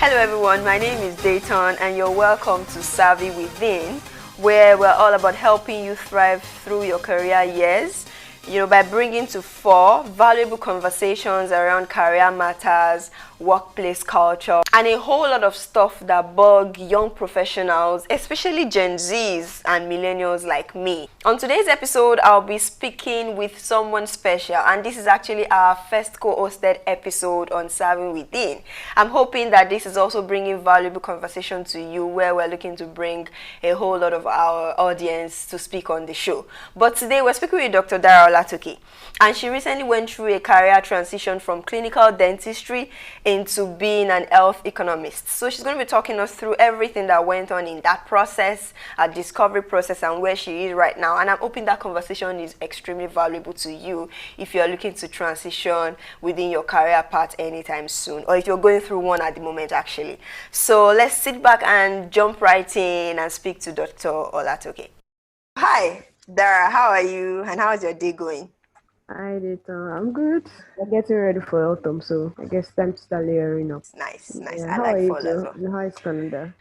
Hello everyone, my name is Dayton and you're welcome to Savvy Within, where we're all about helping you thrive through your career years, by bringing to fore valuable conversations around career matters, workplace culture, and a whole lot of stuff that bug young professionals, especially Gen Zs and millennials like me. On today's episode, I'll be speaking with someone special, and this is actually our first co-hosted episode on Serving Within. I'm hoping that this is also bringing valuable conversation to you, where we're looking to bring a whole lot of our audience to speak on the show. But today we're speaking with Dr. Dara Olatoke, and she recently went through a career transition from clinical dentistry into being an health economist. So she's going to be talking us through everything that went on in that process, a discovery process, and where she is right now. And I'm hoping that conversation is extremely valuable to you if you're looking to transition within your career path anytime soon, or if you're going through one at the moment actually. So let's sit back and jump right in and speak to Dr. Olatoke. Hi, Dara, how are you and how is your day going? Hi, Dayton. I'm good. I'm getting ready for autumn, so I guess time to start layering up. Nice. Yeah, I how like are you fall as well. How is Canada?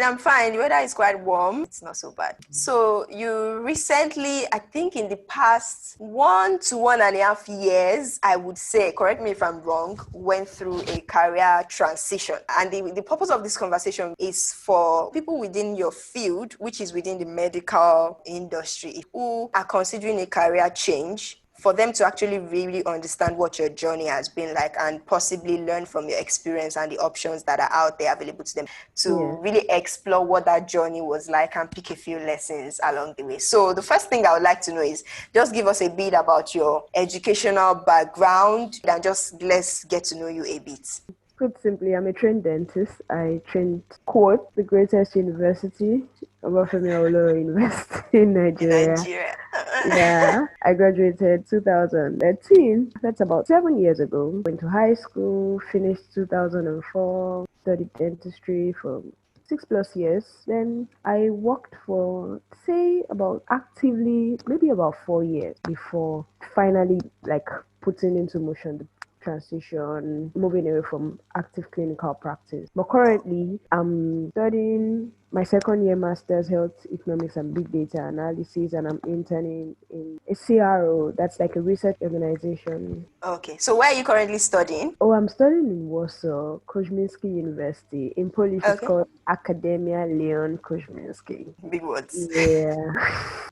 I'm fine. The weather is quite warm. It's not so bad. So you recently, I think in the past 1 to 1.5 years, I would say, correct me if I'm wrong, went through a career transition. And the purpose of this conversation is for people within your field, which is within the medical industry, who are considering a career change, for them to actually really understand what your journey has been like and possibly learn from your experience and the options that are out there available to them to really explore what that journey was like and pick a few lessons along the way. So the first thing I would like to know is just give us a bit about your educational background and just let's get to know you a bit. Put simply, I'm a trained dentist. I trained quote the greatest university, Obafemi Awolowo University in Nigeria. Yeah, I graduated 2013. That's about 7 years ago. Went to high school, finished 2004, studied dentistry for 6+ years. Then I worked for, say, about actively, maybe about 4 years before finally putting into motion the transition, moving away from active clinical practice. But currently, I'm studying my second year master's health economics and big data analysis, and I'm interning in a CRO, that's like a research organization. Okay, so where are you currently studying? Oh, I'm studying in Warsaw, Koźmiński University. In Polish, It's called Academia Leon Koźmiński. Big words. Yeah.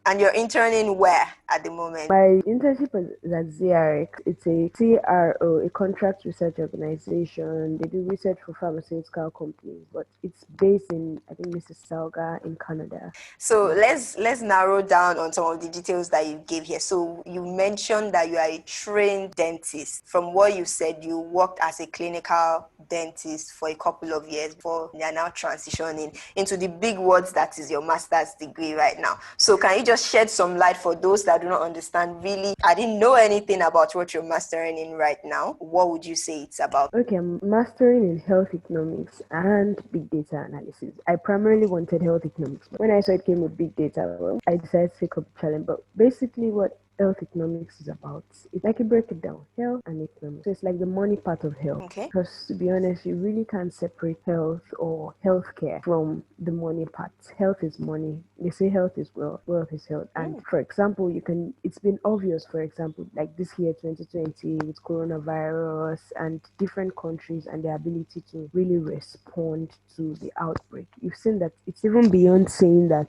And you're interning where at the moment? My internship is at ZRX. It's a CRO, a contract research organization. They do research for pharmaceutical companies, but it's based in, I think, Mississauga in Canada. So let's narrow down on some of the details that you gave here. So you mentioned that you are a trained dentist. From what you said, you worked as a clinical dentist for a couple of years before you are now transitioning into the big words that is your master's degree right now. So can you just shed some light for those that do not understand really? I didn't know anything about what you're mastering in right now. What would you say it's about? Okay, I'm mastering in health economics and big data analysis. I primarily wanted health economics. When I saw it came with big data, well, I decided to take up the challenge. But basically what health economics is about, if I can break it down, health and economics. So it's like the money part of health. Okay. Because to be honest, you really can't separate health or healthcare from the money part. Health is money. They say health is wealth, wealth is health. And for example, it's been obvious, for example, like this year 2020 with coronavirus and different countries and their ability to really respond to the outbreak. You've seen that it's even beyond saying that,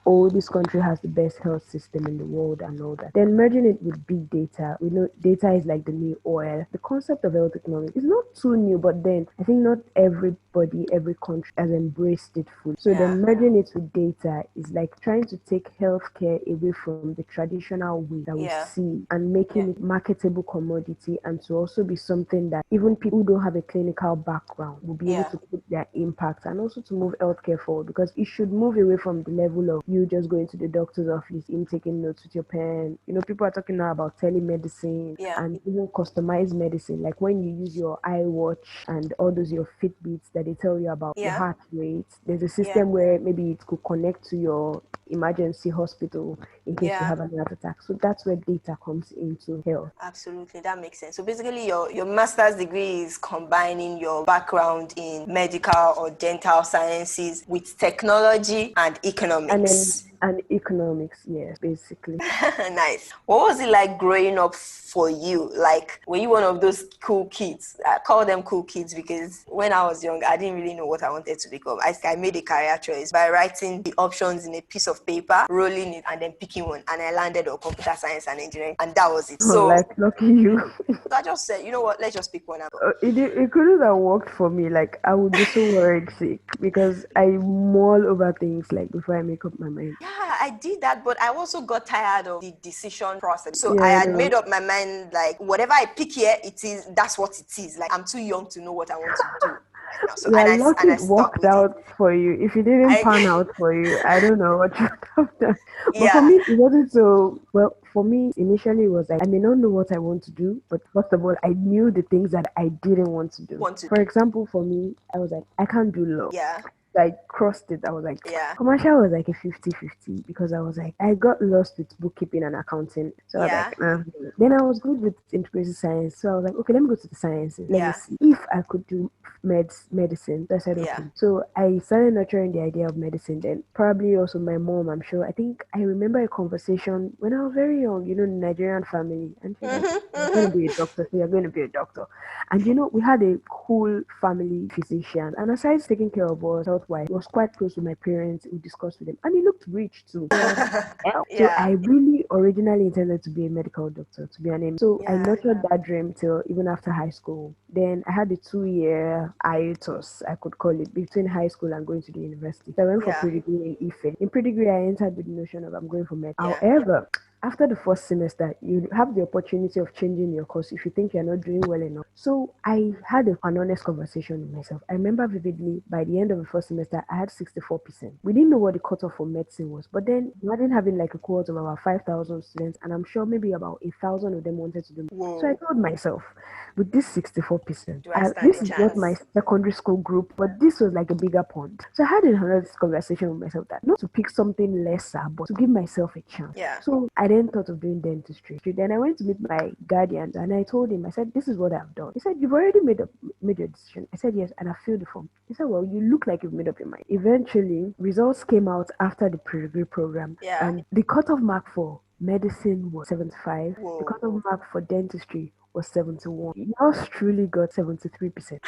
oh, this country has the best health system in the world and all that. Then merging it with big data, we know data is like the new oil. The concept of health economics is not too new, but then I think not everybody, every country has embraced it fully. So then merging it with data is like trying to take healthcare away from the traditional way that we see and making it marketable commodity, and to also be something that even people who don't have a clinical background will be able to put their impact, and also to move healthcare forward, because it should move away from the level of you just going to the doctor's office, him taking notes with your pen. People are talking now about telemedicine and even customized medicine, like when you use your iWatch and all those your Fitbits that they tell you about your heart rate. There's a system where maybe it could connect to your emergency hospital in case you Yeah. have an heart attack. So that's where data comes into health. Absolutely, that makes sense. So basically, your master's degree is combining your background in medical or dental sciences with technology and economics. And economics, yes, basically. Nice. What was it like growing up for you? Like, were you one of those cool kids? I call them cool kids because when I was young, I didn't really know what I wanted to become. I made a career choice by writing the options in a piece of paper, rolling it, and then picking one. And I landed on computer science and engineering, and that was it. So, Like, lucky you. I just said, you know what? Let's just pick one up. It couldn't have worked for me. Like, I would be so worried sick because I mull over things like before I make up my mind. Yeah, I did that, but I also got tired of the decision process. So Yeah, I I had know. made up my mind, like, whatever I pick here, that's what it is. Like, I'm too young to know what I want to do right now. So We are lucky and I it stuck worked with it. out for you. If it didn't I pan out for you, I don't know what you would have done. But for yeah. me, it wasn't so well. For me, initially, it was like I may not know what I want to do, but first of all, I knew the things that I didn't want to do. Want to For example, for me, I was like, I can't do law. yeah. I crossed it. I was like, Yeah. commercial was like a 50-50 because I was like, I got lost with bookkeeping and accounting. So I was Yeah. like, Then I was good with integrated science. So I was like, okay, let me go to the sciences. Let me Yeah. see if I could do medicine. So I said, Yeah. okay. So I started nurturing the idea of medicine then. Probably also my mom, I'm sure. I think I remember a conversation when I was very young, the Nigerian family. And she's like, you're going to be a doctor. So you're going to be a doctor. And we had a cool family physician. And aside taking care of us health wise, he was quite close to my parents. We discussed with him. And he looked rich too. So I was like, "Hell." So Yeah. I really originally intended to be a medical doctor, to be an M. So I Yeah. nurtured that dream till even after high school. Then I had the 2 year hiatus, I could call it, between high school and going to the university. So I went for Yeah. pre-degree in Ife. In pre-degree, I entered with the notion of I'm going for med. Yeah. However, after the first semester, you have the opportunity of changing your course if you think you're not doing well enough. So I had an honest conversation with myself. I remember vividly by the end of the first semester, I had 64%. We didn't know what the cutoff for medicine was, but then imagine having like a cohort of about 5,000 students, and I'm sure maybe about 1,000 of them wanted to do. So I Whoa. told myself, with this 64%, Do I stand this a is not my chance? secondary school group, but this was like a bigger pond. So I had an honest conversation with myself that not to pick something lesser, but to give myself a chance. Yeah. So I then thought of doing dentistry. Then I went to meet my guardian and I told him, I said, this is what I've done. He said, you've already made your decision. I said, yes, and I filled the form. He said, well, you look like you've made up your mind. Eventually, results came out after the pre-degree program, Yeah. and the cutoff mark for medicine was 75. The Whoa. cutoff mark for dentistry was 71. Yours truly got 73%.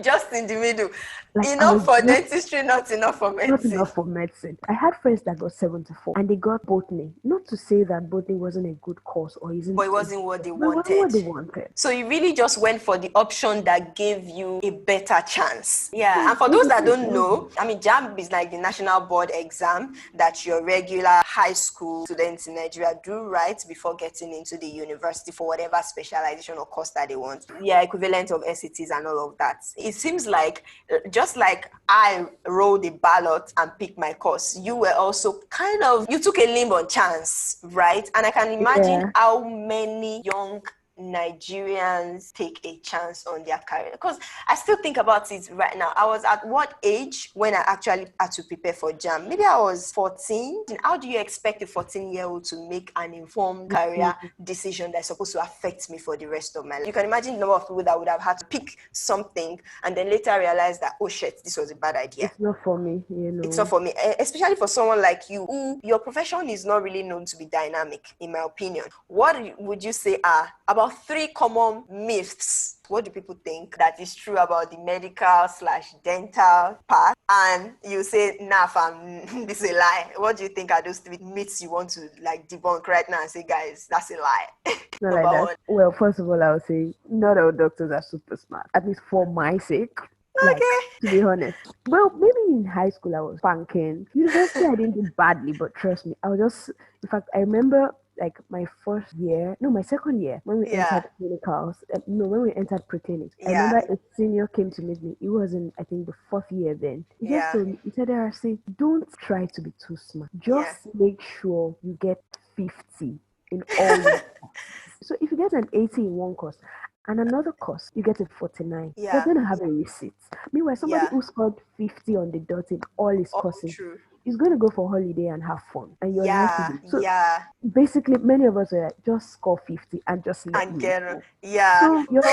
Just in the middle. Like I was Enough for just dentistry, not enough for not medicine. enough for medicine. I had friends that got 74 and they got botany. Not to say that botany wasn't a good course or isn't, But it wasn't what they but it wasn't what wanted. they wanted. So you really just went for the option that gave you a better chance. Yeah. And for those that Basically, don't know, I mean, JAMB is like the national board exam that your regular high school students in Nigeria do write before getting into the university for whatever specialization or course that they want. Yeah, equivalent of SATs and all of that. It seems like just like I rolled the ballot and picked my course, you were also you took a limb on chance, right? And I can imagine yeah. how many young Nigerians take a chance on their career, because I still think about it right now. I was at what age when I actually had to prepare for JAM? Maybe I was 14. How do you expect a 14-year-old to make an informed career decision that's supposed to affect me for the rest of my life? You can imagine the number of people that would have had to pick something and then later realize that, oh shit, this was a bad idea. It's not for me, It's not for me, especially for someone like you who your profession is not really known to be dynamic, in my opinion. What would you say are about 3 common myths? What do people think that is true about the medical/dental part? And you say, nah, fam, this is a lie. What do you think are those 3 myths you want to like debunk right now and say, guys, that's a lie? Not like Number that. one. Well, first of all, I would say not all doctors are super smart. At least for my sake. Like, Okay. to be honest. Well, maybe in high school I was punking. University I didn't do badly, but trust me, I was just, in fact, I remember like my second year when we Yeah. entered clinicals, when we entered pre-clinics. I Yeah. remember a senior came to meet me. He was in, I think, the 4th year then. He just Yeah. told me, he said, RC, don't try to be too smart. Yeah. Just make sure you get 50 in all your So if you get an 80 in one course and another course, you get a 49. You're Yeah. going to have a receipt. Meanwhile, somebody Yeah. who scored 50 on the dot in all his All courses, true. is going to go for holiday and have fun, and your life is Yeah, so. yeah. Basically, many of us are like, just score 50 and just let And me get, go. yeah, So your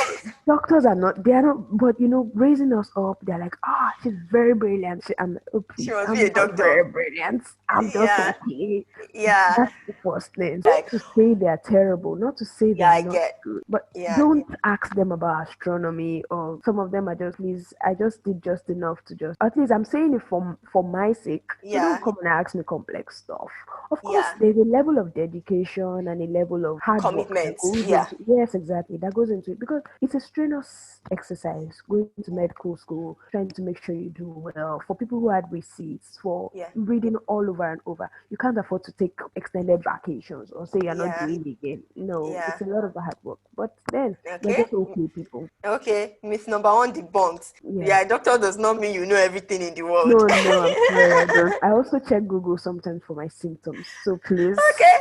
doctors are not, they are not, but raising us up, they're like, she's very brilliant. I'm like, oh she please, must be I'm a not doctor. very brilliant. I'm just Yeah, okay. yeah. That's the first thing. Not Like, to say they're terrible, not to say yeah, they're I not get. good, but Yeah, don't ask them about astronomy, or some of them are just, please, I just did just enough to just, at least I'm saying it for my sake. So don't yeah, come and ask me complex stuff. Of course, yeah. there's a level of dedication and a level of hard work that Commitment. goes Yeah, into, yes, exactly, that goes into it, because it's a strenuous exercise going to medical school, trying to make sure you do well. For people who had receipts for yeah, reading all over and over, you can't afford to take extended vacations or say you're not yeah, doing it again. No, yeah. it's a lot of hard work. But then we're Okay. just okay people. Okay, myth number one debunked. Yeah. Yeah, a doctor does not mean you know everything in the world. No, no, I'm sorry, I don't. I also check Google sometimes for my symptoms. So please. Okay.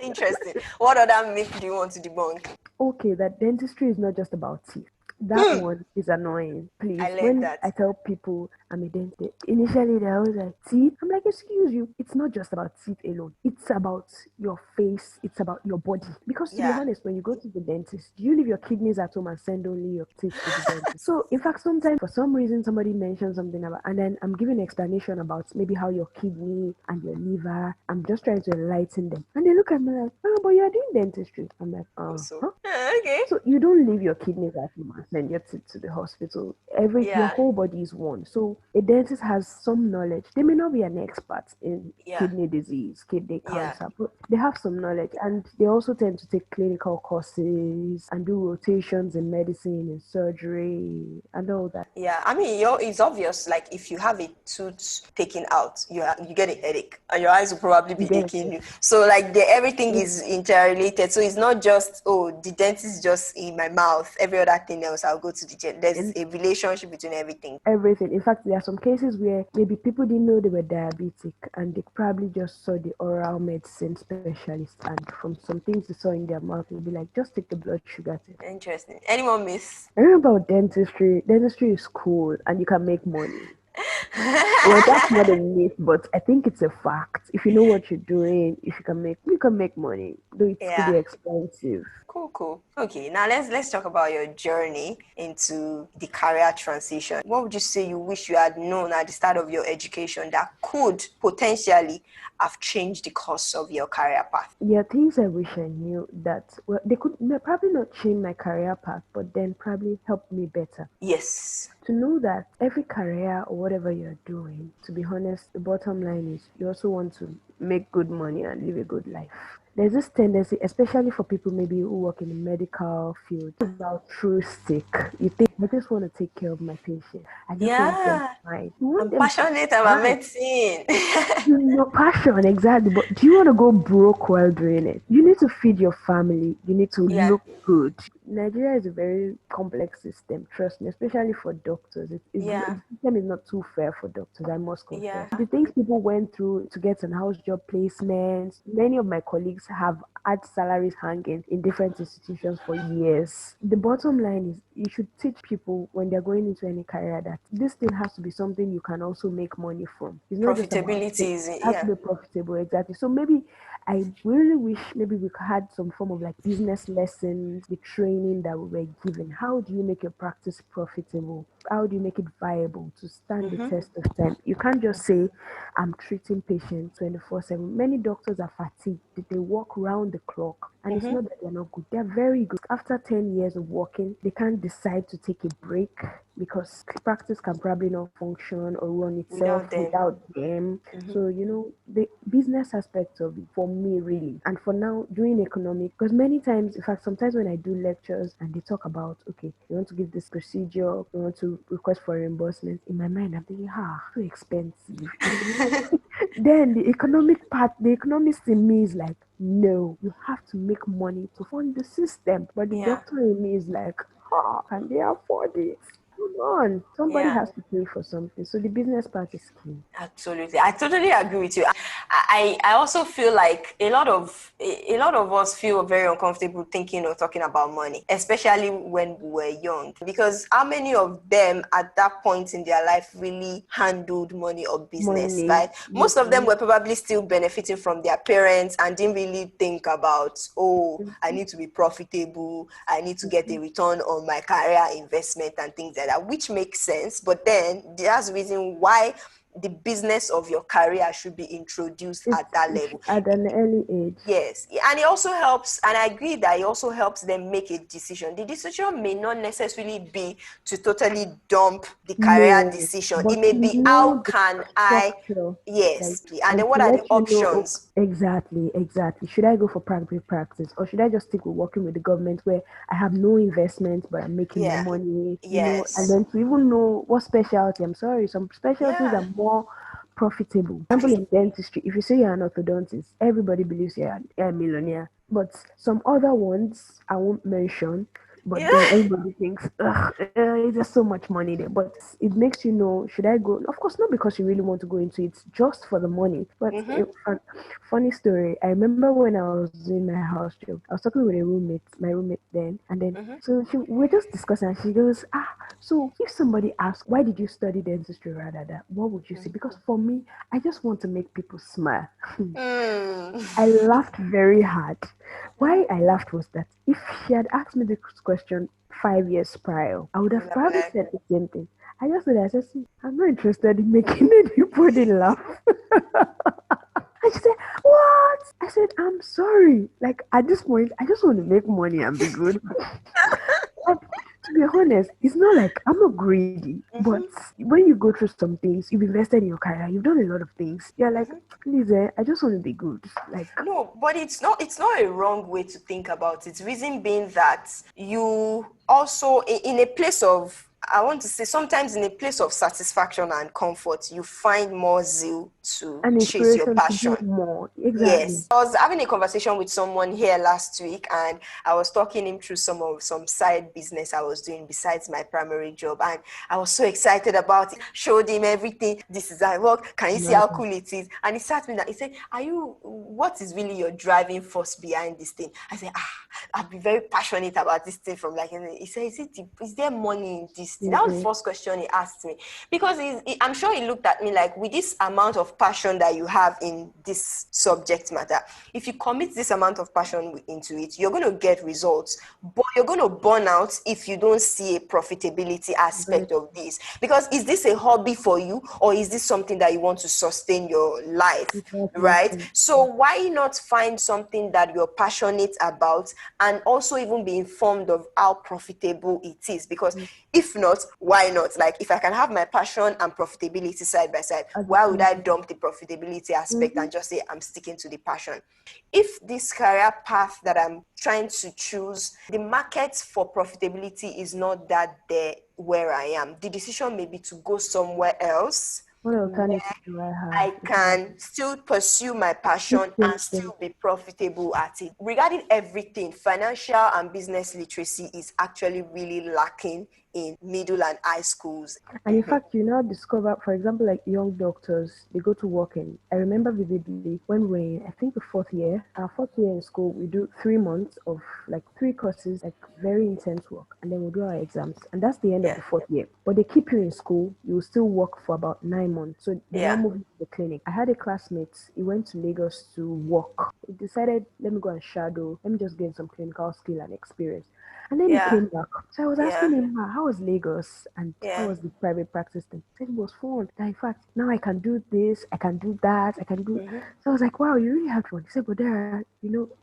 Interesting. What other myth do you want to debunk? Okay, that dentistry is not just about teeth. That Hmm. one is annoying. I Please, learned when that. I tell people I'm a dentist, initially they're always like, teeth. I'm like, excuse you, it's not just about teeth alone. It's about your face, it's about your body. Because to be Yeah. honest, when you go to the dentist, you leave your kidneys at home and send only your teeth to the dentist. So, in fact, sometimes for some reason somebody mentions something about, and then I'm giving an explanation about maybe how your kidney and your liver, I'm just trying to enlighten them. And they look at me like, oh, but you're doing dentistry. I'm like, Also. huh? Okay. So you don't leave your kidneys at home and send your teeth to the hospital. Your Yeah. whole body is one. So a dentist has some knowledge. They may not be an expert in Yeah. kidney disease, kidney Yeah. cancer, but they have some knowledge, and they also tend to take clinical courses and do rotations in medicine and surgery and all that. Yeah, I mean, it's obvious. Like, if you have a tooth taken out, you get a headache, and your eyes will probably You be get aching it. you. So, like, everything Yeah. is interrelated. So it's not just, oh, the dentist is just in my mouth. Every other thing else, I'll go to the dentist. There's And a relationship between everything. everything. In fact, there are some cases where maybe people didn't know they were diabetic and they probably just saw the oral medicine specialist, and from some things they saw in their mouth, they'll be like, just take the blood sugar test. Interesting. Any more myths? I remember about dentistry. Dentistry is cool and you can make money. Well, that's not a myth, but I think it's a fact. If you know what you're doing, if you can make money. Though it could be Yeah. expensive. Cool. Okay, now let's talk about your journey into the career transition. What would you say you wish you had known at the start of your education that could potentially have changed the course of your career path? Yeah, things I wish I knew that, well, they could probably not change my career path, but then probably help me better. Yes. To know that every career or whatever you're doing, to be honest, the bottom line is you also want to make good money and live a good life. There's this tendency, especially for people maybe who work in the medical field, about altruistic. You think, I just want to take care of my patient. I just want them Yeah. fine. You want I'm them to be passionate about fine. medicine. Your passion, exactly. But do you want to go broke while doing it? You need to feed your family. You need to Yeah. look good. Nigeria is a very complex system, trust me, especially for doctors. Yeah. The system is not too fair for doctors, I must Yeah. confess. The things people went through to get an house job placements, many of my colleagues have had salaries hanging in different institutions for years. The bottom line is you should teach people when they're going into any career that this thing has to be something you can also make money from. It's not just about Profitability is has to yeah. be profitable, exactly. So maybe I really wish maybe we had some form of like business lessons, the training that we were given. How do you make your practice profitable? How do you make it viable to stand the test of time? You can't just say, I'm treating patients 24/7. Many doctors are fatigued. They work round the clock. And it's not that they're not good. They're very good. After 10 years of working, they can't decide to take a break because practice can probably not function or run itself Without them. without them. So, the business aspect of it for me, really, and for now, doing economic, because many times, in fact, sometimes when I do lectures and they talk about, okay, you want to give this procedure, you want to request for reimbursement, in my mind, I'm thinking, so expensive. Then the economic part, the economist in me is like, no, you have to make money to fund the system. But the Yeah. doctor in me is like, can they afford it? Come on, somebody Yeah. has to pay for something. So the business part is key. Absolutely. I totally agree with you. I also feel like a lot of us feel very uncomfortable thinking or talking about money, especially when we were young. Because how many of them at that point in their life really handled money or business, Money, right? Most of them yeah. were probably still benefiting from their parents and didn't really think about, oh, I need to be profitable, I need to get a return on my career investment and things like that, which makes sense. But then there's a reason why the business of your career should be introduced at that level. At an early age. Yes, and it also helps, and I agree that it also helps them make a decision. The decision may not necessarily be to totally dump the career No, decision. It but may to be, how know the can I, structure, like, yes, and and then what to are the let you know, oh, options? exactly. Should I go for private practice, or should I just stick with working with the government where I have no investment but I'm making my Yeah, money, and yes, then to even know what specialty. I'm sorry, some specialties yeah, are more profitable. For example, exactly. in dentistry, if you say you're an orthodontist, everybody believes you're a millionaire. But some other ones I won't mention, but Yeah, then everybody thinks, ugh, it's just so much money there. But it makes you know, should I go? Of course, not because you really want to go into it, just for the money. But mm-hmm, funny story, I remember when I was doing my house job, I was talking with my roommate then, and then mm-hmm, we're just discussing, and she goes, so if somebody asks, why did you study dentistry rather than, what would you say? Because for me, I just want to make people smile. I mm. laughed very hard. Why I laughed was that if she had asked me this question 5 years prior, I would I would have have been probably like, said the same thing. I said, see, I'm not interested in making anybody laugh. And she said, what? I said, I'm sorry. Like, at this point, I just want to make money and be good. And to be honest, it's not like I'm not greedy, but mm-hmm, when you go through some things, you've invested in your career, you've done a lot of things. You're like, mm-hmm. please, I just want to be good. Like, No, but it's not a wrong way to think about it. Reason being that you also in a place of, I want to say, sometimes in a place of satisfaction and comfort, you find more zeal to an chase your inspiration to passion. do more. Exactly. Yes, I was having a conversation with someone here last week, and I was talking him through some side business I was doing besides my primary job, and I was so excited about it. Showed him everything. This is how I work. Can you see how Imagine. cool it is? And he sat me down. He said, What is really your driving force behind this thing?" I said, I've been very passionate about this thing from like. He said, Is there money in this thing? That was the Mhm. first question he asked me, because I'm sure he looked at me like, with this amount of passion that you have in this subject matter, if you commit this amount of passion into it, you're going to get results, but you're going to burn out if you don't see a profitability Very aspect of this. Because is this a hobby for you, or is this something that you want to sustain your life? exactly. Right? So why not find something that you're passionate about, and also even be informed of how profitable it is? Because if not, why not? Like, if I can have my passion and profitability side by side, At the why would same I time. dump the profitability aspect Mhm. and just say I'm sticking to the passion? If this career path that I'm trying to choose, the market for profitability is not that there where I am, the decision may be to go somewhere else What where alternative do I have? I Exactly. can still pursue my Keep passion and thinking. still be profitable at it. Regarding everything, financial and business literacy is actually really lacking in middle and high schools. And in fact, you now discover, for example, like young doctors, they go to work in. I remember vividly when we, I think the our fourth year in school, we do 3 months of like three courses, like very intense work, and then we do our exams, and that's the end of Yeah, the fourth year. But they keep you in school. You will still work for about 9 months. So they now yeah, move you to the clinic. I had a classmate. He went to Lagos to work. He decided, let me go and shadow. Let me just gain some clinical skill and experience. And then he yeah, came back. So I was asking yeah, him, how was Lagos and how yeah. was the private practice thing? He said it was fun. That in fact, now I can do this, I can do that, I can do. Mm-hmm. So I was like, wow, you really have fun. He said, but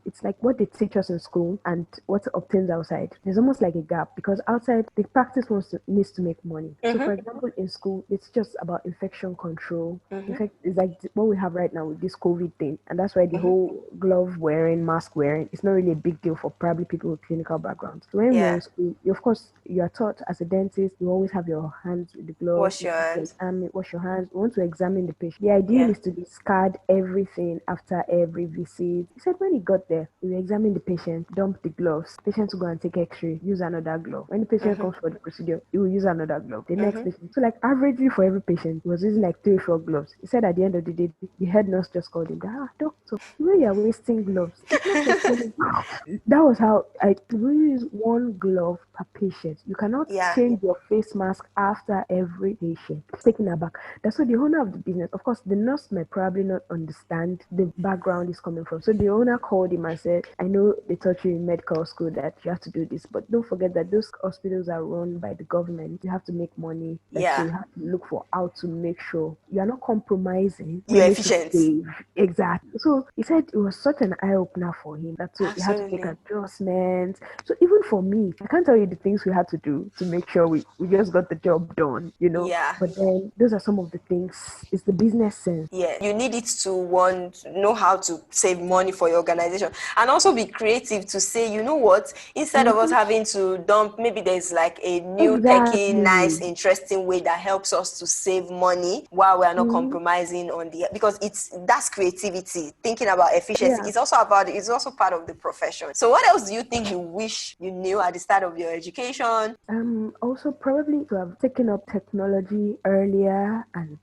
it's like what they teach us in school and what obtains outside. There's almost like a gap because outside the practice needs to make money. So Mm-hmm. for example, in school, it's just about infection control. In Mm-hmm. fact, it's like what we have right now with this COVID thing, and that's why the Mm-hmm. whole glove wearing, mask wearing, it's not really a big deal for probably people with clinical backgrounds. So when we're Yeah, in school, of course, you are taught as a dentist, you always have your hands with the gloves. Wash You your have to hands. examine, wash your hands. You want to examine the patient. The ideal Yeah. is to discard everything after every visit. He said when he got there, he will examine the patient, dump the gloves. Patient will go and take X-ray, use another glove. When the patient comes for the procedure, he will use another glove. The next patient. So like averagely for every patient, he was using like 3 or 4 gloves. He said at the end of the day, the head nurse just called him. Doctor, the way you're wasting gloves, it's not sustainable. That was how I use 1 glove per patient. You cannot Yeah. change your face mask after every patient. It's taken aback. That's what the owner of the business, of course, the nurse might probably not understand the background is coming from. So the owner called him and said, I know they taught you in medical school that you have to do this, but don't forget that those hospitals are run by the government. You have to make money. Like, so Yeah. you have to look for how to make sure you are not compromising You're money to efficient. save. Exactly. So he said it was such an eye opener for him. That so he had to make Absolutely. adjustments. So even for me, I can't tell you the things we had to do to make sure we just got the job done, you know. Yeah. But then those are some of the things. It's the business sense. Yeah, you need it to know how to save money for your organization, and also be creative to say, you know what, instead of us having to dump, maybe there's like a new techie, nice, Exactly. interesting way that helps us to save money while we are not Mhm. compromising on because that's creativity, thinking about efficiency. Yeah. It's also part of the profession. So what else do you think you wish you knew at the start of your education? Also probably to have taken up technology earlier and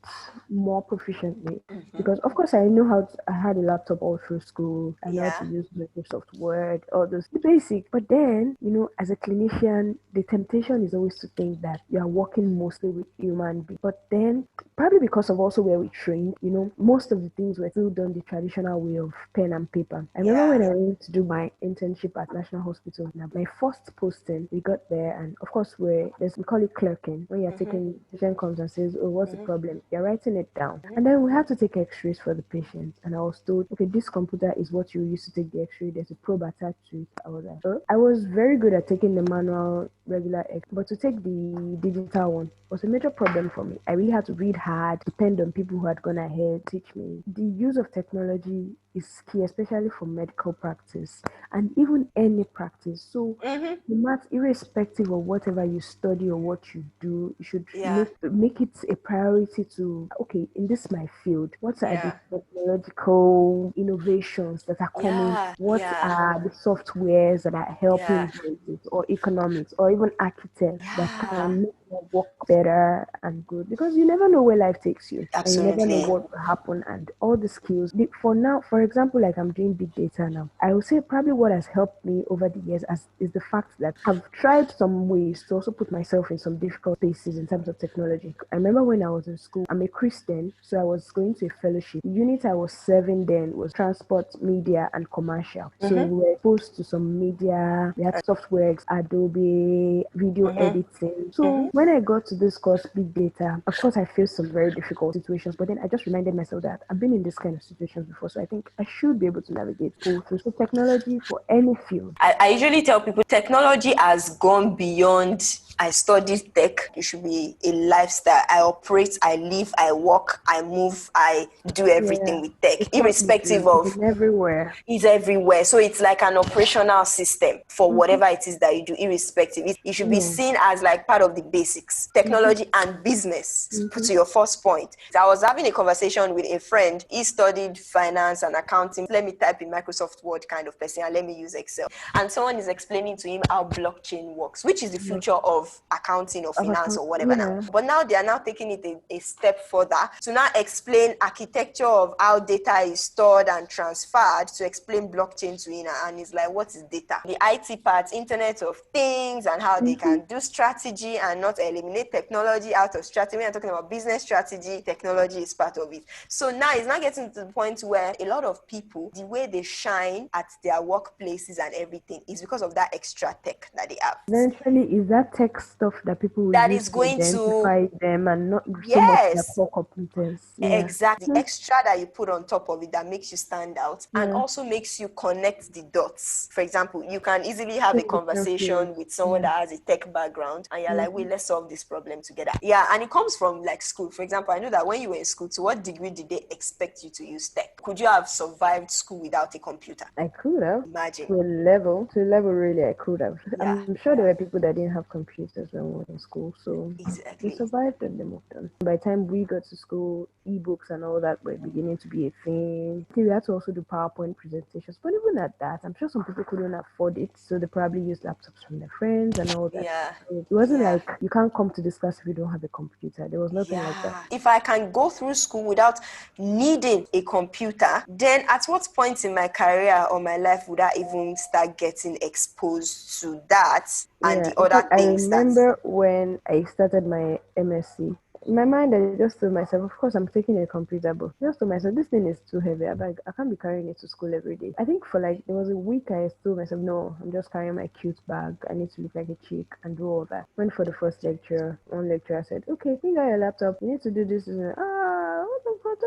more proficiently. Because of course I know I had a laptop all through school. I know how to Yeah. use Microsoft Word, all those the basic. But then, as a clinician, the temptation is always to think that you are working mostly with human beings. But then probably because of also where we trained, most of the things were still done the traditional way of pen and paper. I remember Yeah. when I went to do my internship at National Hospital, my first posting, we got there and of course we call it clerking. When you're taking, patient comes and says, oh, what's the problem? You're writing it down. And then we had to take x-rays for the patient. And I was told, okay, this computer is what you use to take the x-ray. There's a probe attached to it. I was like, oh. I was very good at taking the manual regular x, but to take the digital one was a major problem for me. I really had to read hard, depend on people who had gone ahead, teach me. The use of technology is key, especially for medical practice and even any practice. So no matter, irrespective of whatever you study or what you do, you should Yeah. make it a priority to, okay, in this my field, what are the Yeah. technological innovations that are coming? Yeah. What Yeah. are the softwares that are Yeah. helping with it, or economics, or even architects that Yeah. can make your work better and good? Because you never know where life takes you, and you never know Absolutely. what will happen. And all the skills, for now, for example, like I'm doing big data now, I would say probably what has helped me over the years is the fact that I've tried some ways to also put myself in some difficult spaces in terms of technology. I remember when I was in school, I'm a Christian, so I was going to a fellowship. The unit I was serving then was transport, media, and commercial. So we were exposed to some media, we had softwares, Adobe, video editing. So when I got to this course, big data, of course I faced some very difficult situations, but then I just reminded myself that I've been in this kind of situations before, so I think I should be able to navigate go through. So technology for any field. I usually tell people technology has gone beyond I studied tech. It should be a lifestyle. I operate, I live, I walk, I move, I do everything Yeah, with tech, it's what we irrespective do. It's of in everywhere. is everywhere. So it's like an operational system for whatever it is that you do, irrespective. It should be Yeah. seen as like part of the basics. Technology and business, to your first point. I was having a conversation with a friend. He studied finance and accounting. Let me type in Microsoft Word kind of person and let me use Excel. And someone is explaining to him how blockchain works, which is the future of accounting or finance or whatever now. Yeah. But now they are now taking it a step further to now explain architecture of how data is stored and transferred, to explain blockchain to him. And it's like, what is data? The IT part, Internet of Things, and how they can do strategy and not eliminate technology out of strategy. When I'm talking about business strategy, technology is part of it. So now it's not getting to the point where a lot of people, the way they shine at their workplaces and everything is because of that extra tech that they have. Eventually, is that tech stuff that people will That use is to going to, identify them and not so much their yes, core competence. Yeah. exactly. Extra that you put on top of it that makes you stand out and Yeah. also makes you connect the dots. For example, you can easily have a In different fields. conversation with someone Yeah. that has a tech background and you're like, wait, let's let's solve this problem together. Yeah, and it comes from like school. For example, I know that when you were in school, to what degree did they expect you to use tech? Could you have survived school without a computer? I could have. Imagine. To a level, really, I could have. Yeah. I'm sure there were people that didn't have computers when we were in school, so they Exactly. survived and they moved on. By the time we got to school, ebooks and all that were beginning to be a thing. We had to also do PowerPoint presentations, but even at that, I'm sure some people couldn't afford it, so they probably used laptops from their friends and all that. Yeah. It wasn't like you can't come to this class if you don't have a computer. There was nothing like that. If I can go through school without needing a computer, then at what point in my career or my life would I even start getting exposed to that and the other I things remember when I started my MSc. In my mind, I just told myself, of course, I'm taking a computer, but I just told myself, this thing is too heavy. I can't be carrying it to school every day. I think for like, there was a week I told myself, no, I'm just carrying my cute bag. I need to look like a chick and do all that. Went for the first lecture. One lecturer said, okay, bring out your laptop. You need to do this. What the fuck?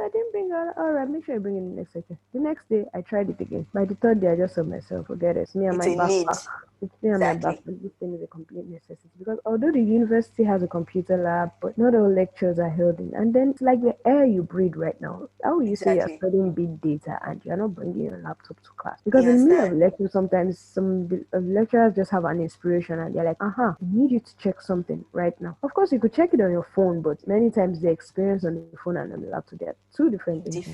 I didn't bring out. All right, make sure you bring it in the next lecture. The next day, I tried it again. By the third day, I just told myself, forget it. It's me and it's my a need. backpack. It's me and my backpack. This thing is a complete necessity. Because although the university has a computer lab, but not all lectures are held in. And then it's like the air you breathe right now. How will you say you're studying big data and you're not bringing your laptop to class? Because in the middle of a lecture, sometimes some lecturers just have an inspiration and they're like, I need you to check something right now. Of course, you could check it on your phone, but many times the experience on the phone and on the laptop, they're two different things.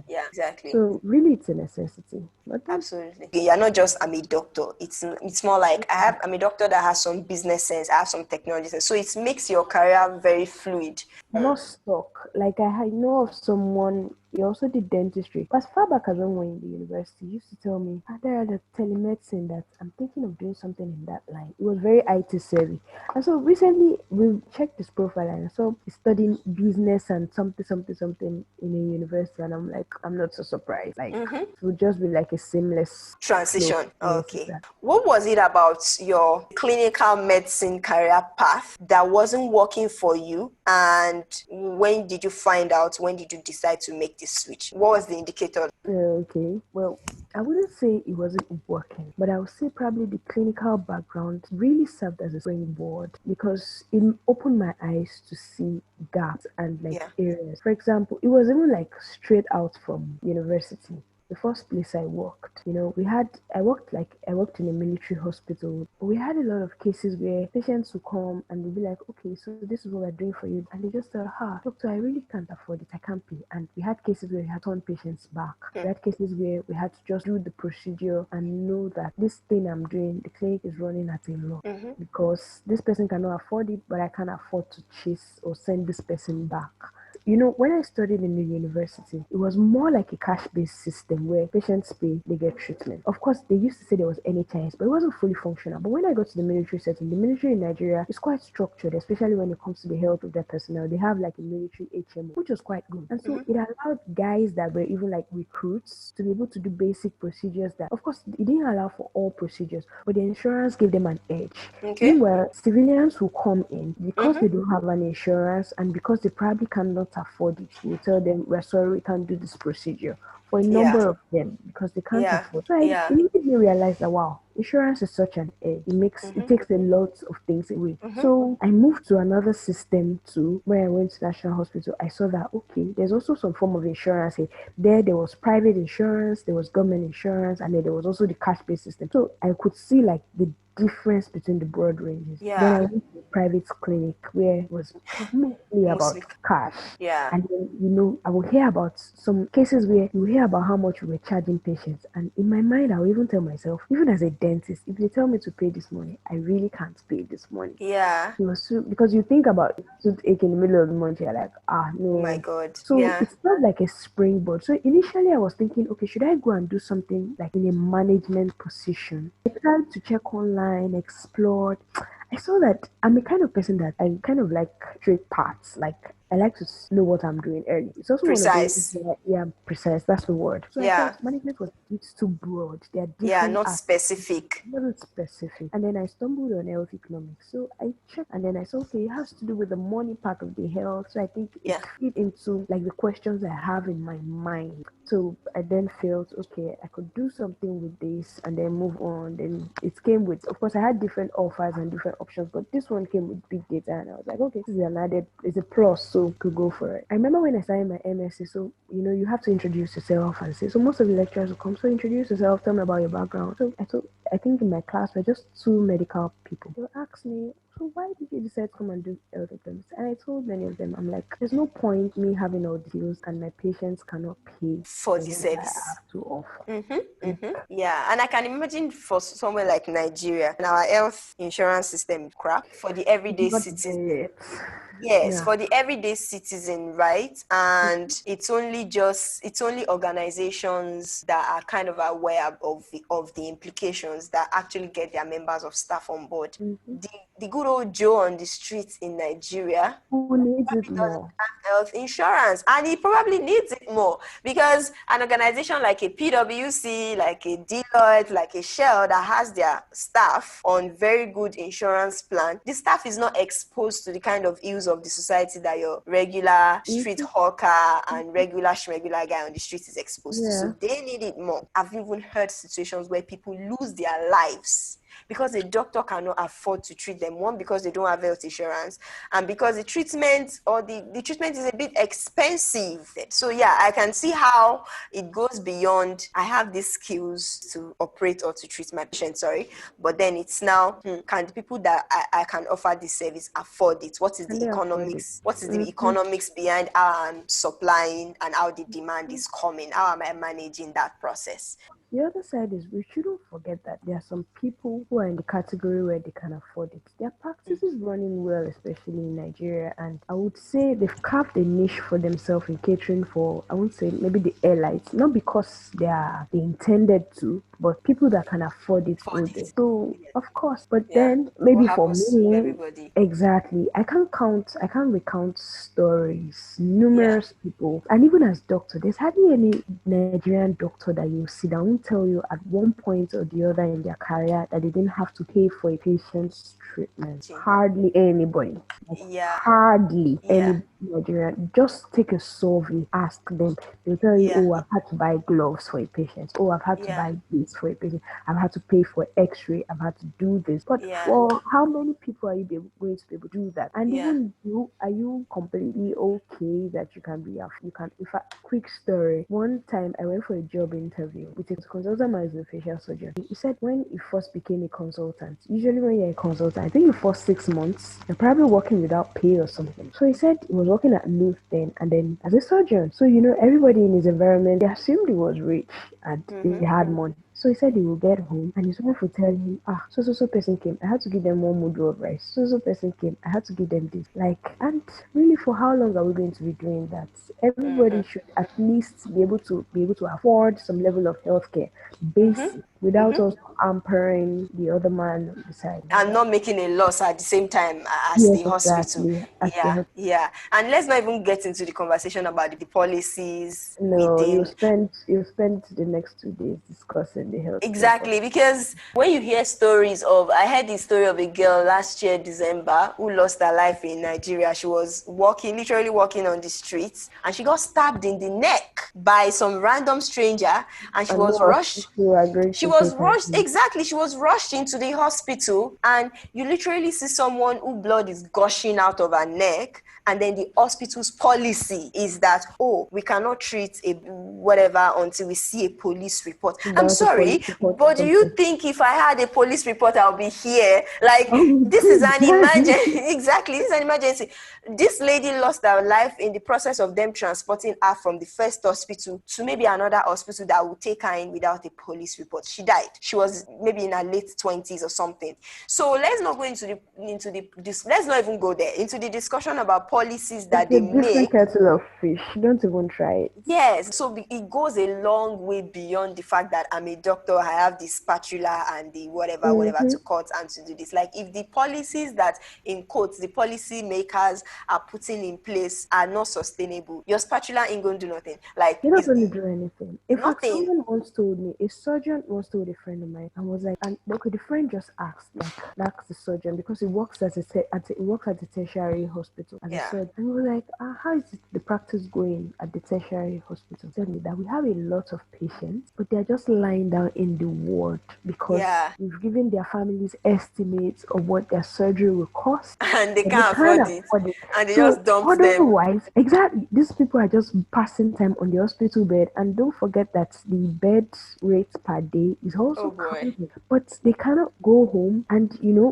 Yeah, exactly. So really, it's a necessity. But absolutely. You're not just, I'm a doctor. It's more like I'm a doctor that has some business sense, I have some technology sense. So it makes your career very fluid. Not stuck. Like I know of someone, he also did dentistry. As far back as when we were in the university, he used to tell me, there the telemedicine that I'm thinking of doing something in that line. It was very IT savvy. And so recently we checked his profile and I saw he's studying business and something in a university, and I'm like, I'm not so surprised. Like it would just be like a seamless transition. Flow. Okay. Yes, what was it about your clinical medicine career path that wasn't working for you? And when did you find out? When did you decide to make this switch? What was the indicator? Okay. Well, I wouldn't say it wasn't working, but I would say probably the clinical background really served as a springboard because it opened my eyes to see gaps and areas. For example, it was even like straight out from university. The first place I worked, I worked in a military hospital. We had a lot of cases where patients would come and they'd be like, okay, so this is what we're doing for you. And they just tell, doctor, I really can't afford it. I can't pay. And we had cases where we had to turn patients back. We had cases where we had to just do the procedure and know that this thing I'm doing, the clinic is running at a loss because this person cannot afford it, but I can't afford to chase or send this person back. When I studied in the university, it was more like a cash-based system where patients pay, they get treatment. Of course, they used to say there was NHIS, but it wasn't fully functional. But when I got to the military setting, the military in Nigeria is quite structured, especially when it comes to the health of their personnel. They have like a military HMO, which was quite good. And so it allowed guys that were even like recruits to be able to do basic procedures that, of course, it didn't allow for all procedures, but the insurance gave them an edge. Okay. Meanwhile, civilians will come in because they don't have an insurance and because they probably cannot afford it. We tell them, we're sorry, we can't do this procedure for a number of them because they can't afford. So I immediately realized that, wow, insurance is such an edge. It takes a lot of things away. So I moved to another system too, where I went to National Hospital. I saw that, okay, there's also some form of insurance here. There was private insurance, there was government insurance, and then there was also the cash-based system. So I could see like the difference between the broad ranges. Then I went to a private clinic where it was mostly about cash. And then, I will hear about some cases where you hear about how much we were charging patients. And in my mind, I will even tell myself, even as a dentist, if they tell me to pay this money, I really can't pay this money. Because you think about toothache in the middle of the month, you're like, no. Oh my God. So it's not like a springboard. So initially I was thinking, okay, should I go and do something like in a management position? I tried to check online, explored. I saw that I'm a kind of person that I kind of like straight paths. Like I like to know what I'm doing early. It's also one of those, Precise. yeah, precise, that's the word. So I Yeah. felt management was it's too broad. There are Yeah, different not aspects, specific. not specific. And then I stumbled on health economics. So I checked and then I saw, okay, it has to do with the money part of the health. So I think it Yeah. fit into like the questions I have in my mind. So I then felt, okay, I could do something with this and then move on. Then it came with, of course, I had different offers and different options, but this one came with big data, and I was like, okay, this is an added, it's a plus, so could go for it. I remember when I started my MSc, so you have to introduce yourself and say, so most of the lecturers will come, so introduce yourself, tell me about your background. So I think in my class we're just two medical people. They'll ask me, so why did you decide to come and do health economics? And I told many of them, I'm like, there's no point me having all the deals and my patients cannot pay For for the what I service. have to offer. Yeah, and I can imagine for somewhere like Nigeria, and our health insurance system is crap for the everyday Not citizen. yet. Yes, Yeah. for the everyday citizen, right? And it's only organizations that are kind of aware of the implications that actually get their members of staff on board. Mm-hmm. The good old Joe on the streets in Nigeria Who needs it probably doesn't more? have health insurance, and he probably needs it more because an organization like a PwC, like a Deloitte, like a Shell that has their staff on very good insurance plan, the staff is not exposed to the kind of ills of the society that your regular street Mm-hmm. hawker and regular schmegular guy on the street is exposed to. Yeah. So they need it more. I've even heard situations where people lose their lives because a doctor cannot afford to treat them. One, because they don't have health insurance, and because the treatment or the treatment is a bit expensive. So yeah, I can see how it goes beyond, I have these skills to operate or to treat my patient, but then it's now, can the people that I can offer this service afford it? What is Can the they afford it? economics? What is the Mm-hmm. economics behind how I'm supplying and how the demand is coming? How am I managing that process? The other side is we shouldn't forget that there are some people who are in the category where they can afford it. Their practice is running well, especially in Nigeria, and I would say they've carved a niche for themselves in catering for, I won't say maybe the airlines, not because they intended to, but people that can afford it For go there. this. So of course, but Yeah. then What maybe for happens to me, everybody? exactly, I can't recount stories, Yeah. numerous people, and even as doctor, there's hardly any Nigerian doctor that you see that won't tell you at one point or the other in their career that they didn't have to pay for a patient's treatment. Hardly anybody. Like, Yeah. hardly Yeah. any Nigerian. Just take a survey, ask them. They'll tell you, Yeah. oh, I've had to buy gloves for a patient. Oh, I've had to Yeah. buy this for a patient. I've had to pay for X-ray. I've had to do this. But Yeah. for how many people are you going to be able to do that? And Yeah. even you, are you completely okay that you can be you can? In fact, quick story. One time I went for a job interview with a consultant maxillofacial surgeon. He said when he first became a consultant, usually when you're a consultant, I think the first 6 months, you're probably working without pay or something. So he said he was working at Luth then and then as a surgeon. So everybody in his environment, they assumed he was rich and he had money. So he said he will get home and his wife would tell him, so person came. I had to give them one mudu of rice. So person came. I had to give them this. Like, and really for how long are we going to be doing that? Everybody should at least be able to afford some level of healthcare, basic, without also hampering the other man on the side. And not making a loss at the same time as Yes, the hospital. exactly. As Yeah, the yeah. And let's not even get into the conversation about the policies No, within. you spend the next 2 days discussing the healthcare Exactly, because when you hear stories of, I heard the story of a girl last year, December, who lost her life in Nigeria. She was literally walking on the streets, and she got stabbed in the neck by some random stranger, and she and was no rushed. hospital are going She to was take her rushed, in. exactly. She was rushed into the hospital, and you literally see someone who blood is gushing out of her neck, and then the hospital's policy is that, oh, we cannot treat a whatever until we see a police report. I'm Without a sorry, police report or but do you something. think if I had a police report, I'll be here? Like, Oh, this is an exactly. emergency. Exactly, this is an emergency. This lady lost her life in the process of them transporting her from the first hospital to maybe another hospital that would take her in without a police report. She died. She was maybe in her late 20s or something. So let's not go into this. Let's not even go there into the discussion about policies that It's a they different make. kettle of fish. Don't even try it. Yes, so it goes a long way beyond the fact that I'm a doctor, I have the spatula and the whatever, whatever Mm-hmm. to cut and to do this. Like, if the policies that, in quotes, the policy makers are putting in place are not sustainable, your spatula ain't going to do nothing. Like, You're not it's going to do anything. In fact, nothing. someone once told me, a surgeon once told a friend of mine, and was like, and okay, the friend just asked the surgeon because he works he works at the tertiary hospital as a Yeah. surgeon. And he was like, how is the practice going at the tertiary hospital? Tell me that we have a lot of patients, but they're just lying down in the ward because Yeah. we've given their families estimates of what their surgery will cost, And they and they can't can't afford it. afford it. And they So just dump them. otherwise, exactly, these people are just passing time on the hospital bed, and don't forget that the bed rate per day is also Oh boy. counted. But they cannot go home, and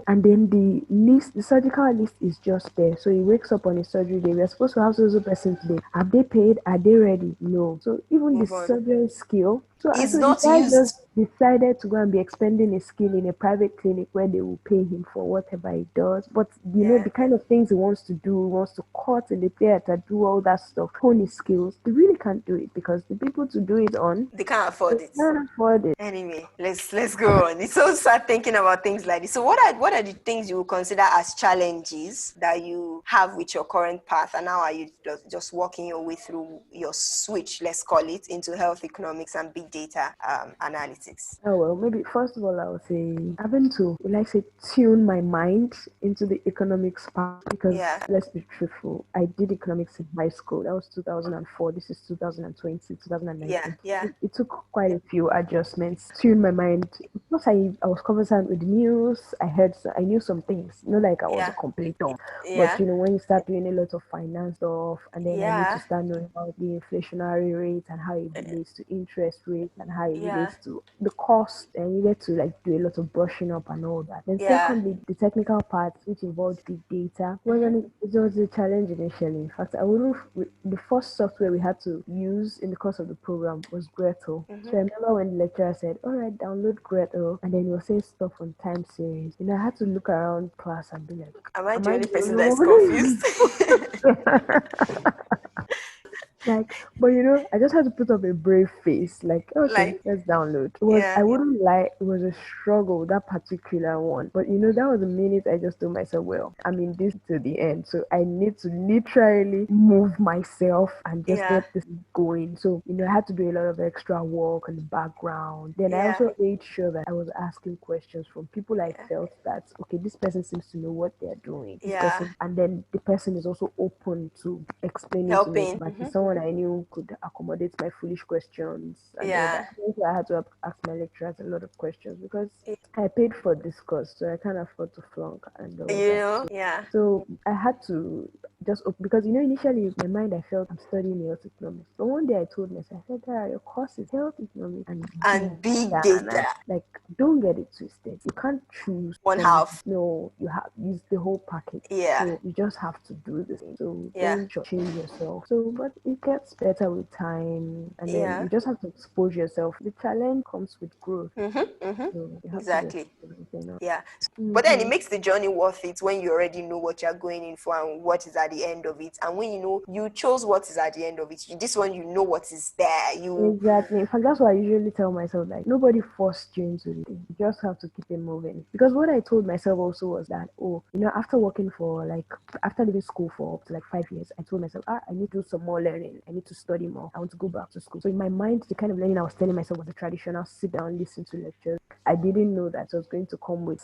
and then the surgical list is just there. So he wakes up on his surgery day. We're supposed to have so person today. Have they paid? Are they ready? No. So even the Move on. surgery skill. So It's so the not guy used. just decided to go and be expending his skill in a private clinic where they will pay him for whatever he does. But Yeah. the kind of things he wants to do, he wants to cut in the theater, do all that stuff, hone his skills. They really can't do it because the people to do it on, They can't afford they it. can't afford it. Anyway, let's go on. It's so sad thinking about things like this. So what are the things you would consider as challenges that you have with your current path, and how are you just walking your way through your switch, let's call it, into health economics and big data analytics? Oh well, maybe first of all, I would say having to, like, say, tune my mind into the economics part because Yeah. let's be truthful. I did economics in high school. That was 2004. This is 2020, Yeah. 2019. Yeah. It took quite a few adjustments. Tune my mind. Plus, I was conversant with the news. I knew some things. Not like I was a Yeah. complete dumb, but Yeah. when you start doing a lot of finance stuff, and then I need to Yeah. start knowing about the inflationary rate and how it relates to interest rates and how it Yeah. relates to the cost. I needed to like do a lot of brushing up and all that. Then Yeah. secondly, the technical part, which involved big data, Mm-hmm. it was a challenge initially. In fact, I wouldn't. The first software we had to use in the course of the program was Gretel. So Mm-hmm. I remember when the lecturer said, "All right, download Gretel," and then he was saying stuff on time series. I had to look around class and be like, Am I "Am the I only the person only that is one?" confused? Like, but I just had to put up a brave face, like, okay, Like, let's download. yeah. I wouldn't lie, it was a struggle, that particular one. But that was the minute I just told myself, well, I'm in this to the end. So I need to literally move myself and just Yeah. get this going. So, I had to do a lot of extra work in the background. Then I Yeah. also made sure that I was asking questions from people I Yeah. felt that, okay, this person seems to know what they're doing. This Yeah. person, and then the person is also open to explaining to me. Helping. But Mm-hmm. someone I knew could accommodate my foolish questions and all Yeah. that. Also, I had to ask my lecturers a lot of questions because I paid for this course, so I can't afford to flunk and all that. Yeah. So I had to because initially in my mind I felt I'm studying health economics. But one day I told myself, I said, Dara, your course is health economics and big And big data data. like, don't get it twisted. You can't choose One from half. no, you have use the whole package. Yeah. So you just have to do the same. So Yeah. don't change yourself. So but it gets better with time, and then Yeah. you just have to expose yourself. The challenge comes with growth. Mm-hmm. Mm-hmm. So you have to just Exactly. you Yeah. But then it Mhm. makes the journey worth it when you already know what you're going in for and what is at the end of it. And when you know you chose what is at the end of it, this one you know what is there. You Exactly. In fact, that's why I usually tell myself, like, nobody forced you into it. You just have to keep it moving. Because what I told myself also was that, after working after leaving school for up to like 5 years, I told myself, I need to do some more learning. I need to study more. I want to go back to school. So in my mind, the kind of learning I was telling myself was the traditional sit down, listen to lectures. I didn't know that it was going to come with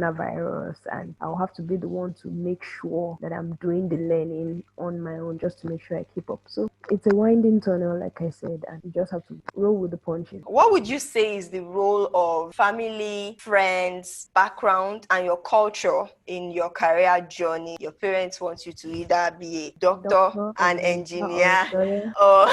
coronavirus, and I'll have to be the one to make sure that I'm doing the learning on my own just to make sure I keep up. So it's a winding tunnel, like I said, and you just have to roll with the punches. What would you say is the role of family, friends, background, and your culture in your career journey? Your parents want you to either be a doctor, Doctor, an or a engineer, lawyer, or,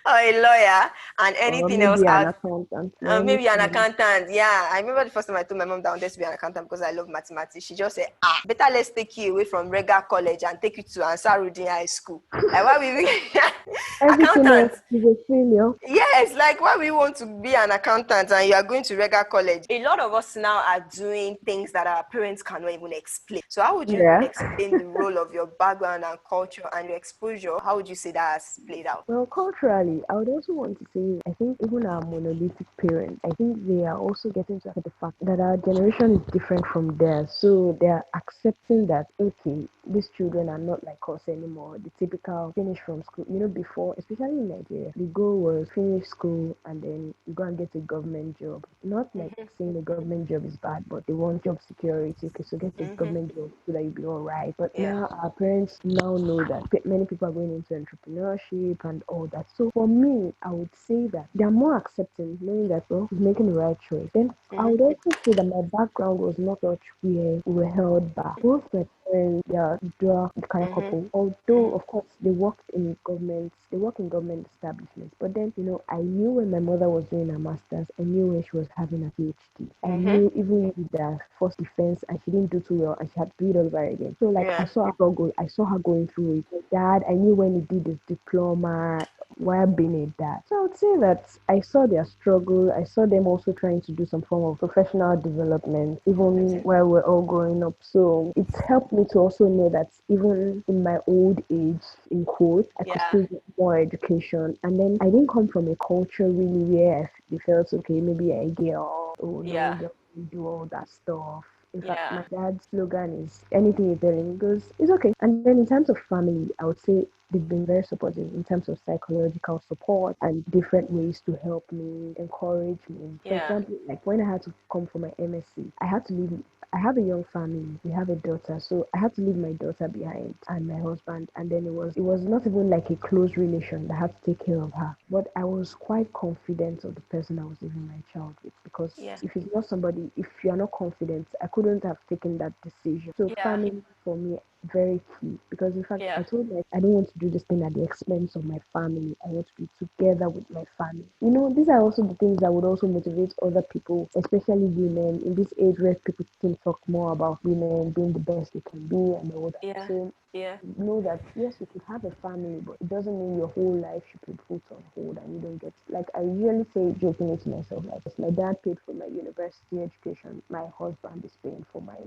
or a lawyer, and or anything else maybe an out. accountant. Yeah, Maybe an anything. accountant. Yeah, I remember the first time I told my mom that I wanted to be an accountant because I love mathematics. She just said, better let's take you away from Rega College and take you to Ansarudin High School. Like, why we Everything else Accountants. is a failure. Yes, like why we want to be an accountant and you are going to regular college. A lot of us now are doing things that our parents cannot even explain. So how would you Yeah. explain the role of your background and culture and your exposure? How would you say that has played out? Well, culturally, I would also want to say, I think even our monolithic parents, I think they are also getting to accept the fact that our generation is different from theirs. So they are accepting that, okay, these children are not like us anymore. The typical finish from school. Before, especially in Nigeria, the goal was finish school and then you go and get a government job. Not like saying the government job is bad, but they want job security. Okay, so get a government job so that you'll be all right. But Yeah. now our parents now know that many people are going into entrepreneurship and all that. So for me, I would say that they are more accepting, knowing that, well, he's making the right choice. Then I would also say that my background was not such where we were held back. Both my parents, they are dual kind of couple. Although, of course, they work in government establishments. But then, I knew when my mother was doing her master's, I knew when she was having a PhD. I knew even with the first defense, and she didn't do too well, and she had to do it all over again. So, like, I Yeah. saw her struggle. I saw her going through it. My dad, I knew when he did his diploma, while being a dad. So I would say that I saw their struggle. I saw them also trying to do some form of professional development, even while we're all growing up. So it's helped me to also know that even in my old age, in quote, I could Yeah. still get more education. And then I didn't come from a culture really where they felt, okay, maybe a girl, oh no, Yeah. girl, you do all that stuff. In fact, Yeah. my dad's slogan is anything you tell him, he goes, it's okay. And then in terms of family, I would say they've been very supportive in terms of psychological support and different ways to help me, encourage me. For Yeah. example, like when I had to come for my MSc, I had to leave. I have a young family. We have a daughter, so I had to leave my daughter behind and my husband. And then it was not even like a close relation that had to take care of her. But I was quite confident of the person I was leaving my child with because Yeah. if it's not somebody, if you're not confident, I couldn't have taken that decision. So Yeah. family for me very key because in fact Yeah. I told like I don't want to do this thing at the expense of my family. I want to be together with my family. These are also the things that would also motivate other people, especially women in this age where people can talk more about women being the best they can be and all that. Yeah. So Yeah. know that yes, you could have a family, but it doesn't mean your whole life should be put on hold and you don't get like I usually say jokingly to myself, like my dad paid for my university education, my husband is paying for my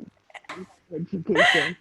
education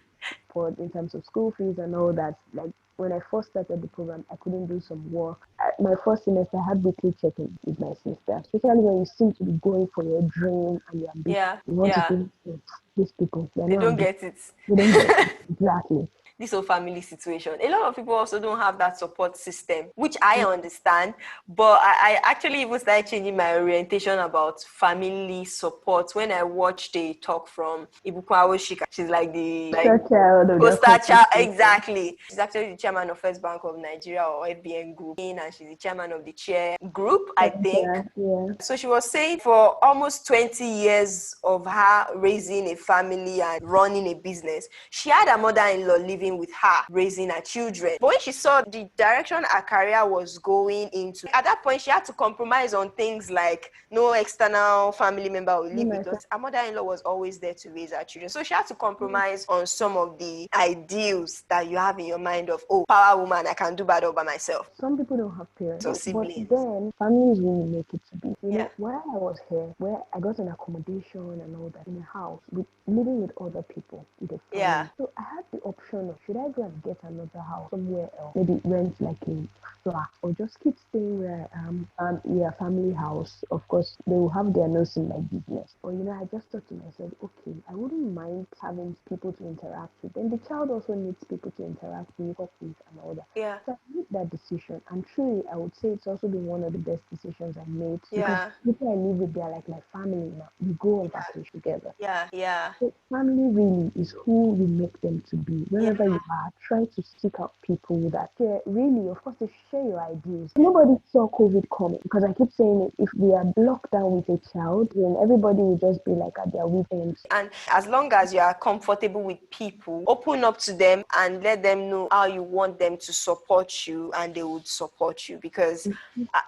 for in terms of school fees and all that. Like when I first started the program, I couldn't do some work. My first semester, I had weekly check-in with my sister, especially when you seem to be going for your dream and you're ambitious. Yeah. You want to Yeah. finish it. These people, they're They not don't ambitious. get it. They don't get it. Exactly. This whole family situation. A lot of people also don't have that support system, which I understand. But I actually even started changing my orientation about family support when I watched a talk from Ibukun Awoshika. She's like the Poster child of their poster country. child, exactly. She's actually the chairman of First Bank of Nigeria or FBN Group, and she's the chairman of the Chair Group, I think. Yeah. So she was saying for almost 20 years of her raising a family and running a business, she had her mother-in-law living with her, raising her children. But when she saw the direction her career was going into, at that point, she had to compromise on things like no external family member will live with us. Her mother-in-law was always there to raise her children. So she had to compromise on some of the ideals that you have in your mind of, oh, power woman, I can do bad all by myself. Some people don't have parents, So but siblings. then families really make it to be. Yeah. While I was here, where I got an accommodation and all that in a house, with living with other people, with a family. Yeah. So I had the option of should I go and get another house somewhere else, maybe rent like a flat, or just keep staying where I am. Yeah, family house. Of course, they will have their nose in my business. But I just thought to myself, okay, I wouldn't mind having people to interact with. Then the child also needs people to interact with, talk with, and all that. Yeah. So I made that decision, and truly, I would say it's also been one of the best decisions I made because Yeah. people I live with, they're like my family now. We go on vacation together. Yeah. Yeah. So family really is who you make them to be. Yeah. Wherever you are, try to seek out people that share, really, of course, they share your ideas. Nobody saw COVID coming because I keep saying it. If we are locked down with a child, then everybody will just be like at their weekends. And as long as you are comfortable with people, open up to them and let them know how you want them to support you, and they would support you because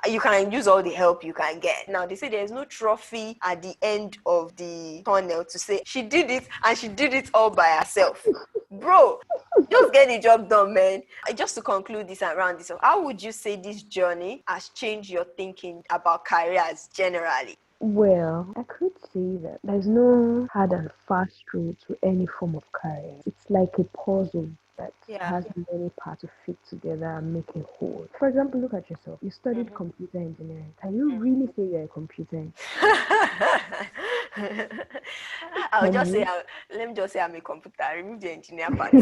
you can use all the help you can get. Now, they say there's no trophy at the end of the tunnel to say she did it and she did it all by herself. Bro, just get the job done, man. Just to conclude this and round this up, how would you say this journey has changed your thinking about careers generally? Well, I could say that there's no hard and fast rule to any form of career. It's like a puzzle that Yeah. has many parts to fit together and make a whole. For example, look at yourself. You studied computer engineering. Can you really say you're a computer engineer? I'll Can just say, you? let me just say I'm a computer. Remove the engineer part.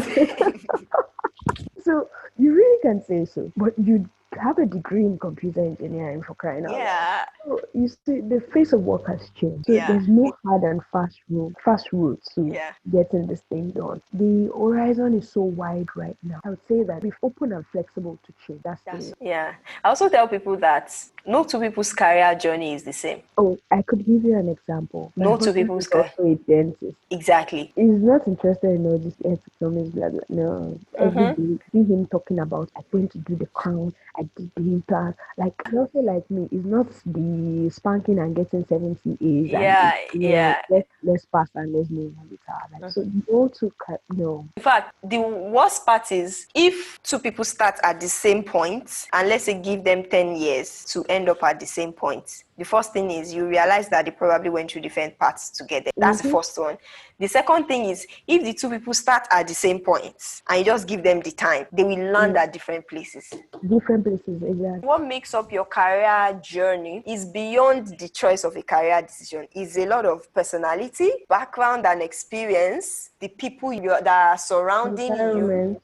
So you really can say so, but you have a degree in computer engineering for crying out loud. Yeah, So you see, the face of work has changed. So yeah, there's no hard and fast route to yeah. getting this thing done. The horizon is so wide right now. I would say that we've open and flexible to change. That's That's the yeah. I also tell people that no two people's career journey is the same. Oh, I could give you an example. My No two husband people's is career. also a dentist. Exactly. He's not interested in all this economics, blah blah. No, every Mm-hmm. day see him talking about I went to do the crown, I did the implant. Like and also like me, it's not the spanking and getting 70 A's and Yeah, yeah. let's pass and let's move on with our life. So you want to no. In fact, the worst part is if two people start at the same point and let's say give them 10 years to end up at the same point. The first thing is you realize that they probably went through different paths together. That's the Mm-hmm. first one. The second thing is if the two people start at the same point and you just give them the time, they will land at different places. Different places, exactly. What makes up your career journey is beyond the choice of a career decision. It's a lot of personality, background and experience, the people that are surrounding you, Environment,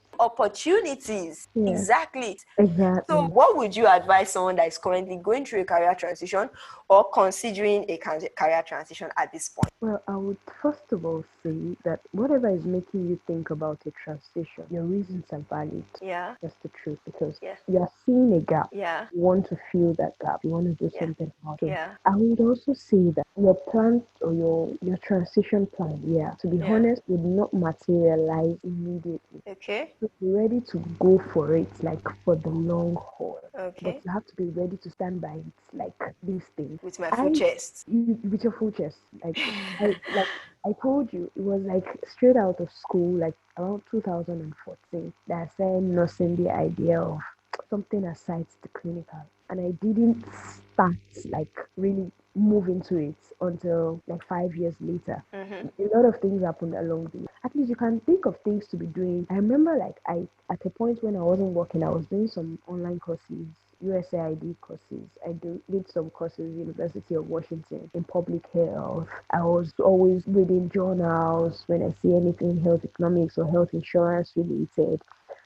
opportunities. yeah, Exactly. So exactly. what would you advise someone that is currently going through a career transition or considering a career transition at this point? Well, I would first of all say that whatever is making you think about a transition, your reasons are valid. Yeah, That's the truth because yeah, you are seeing a gap. yeah, You want to fill that gap. You want to do yeah, something about it. yeah, I would also say that your plan or your transition plan, yeah, to be yeah. honest, would not materialize immediately. Okay, So be ready to go for it, like for the long haul. But okay. you have to be ready to stand by it, like this thing. With my full I chest. with your full chest. Like I told you, it was like straight out of school, like around 2014, that I started nursing the idea of something aside the clinical. And I didn't start like really move into it until like 5 years later. Mm-hmm. A lot of things happened along the way. At least you can think of things to be doing. I remember like I at a point when I wasn't working, I was doing some online courses, USAID courses. Did some courses, University of Washington in public health. I was always reading journals when I see anything health economics or health insurance related.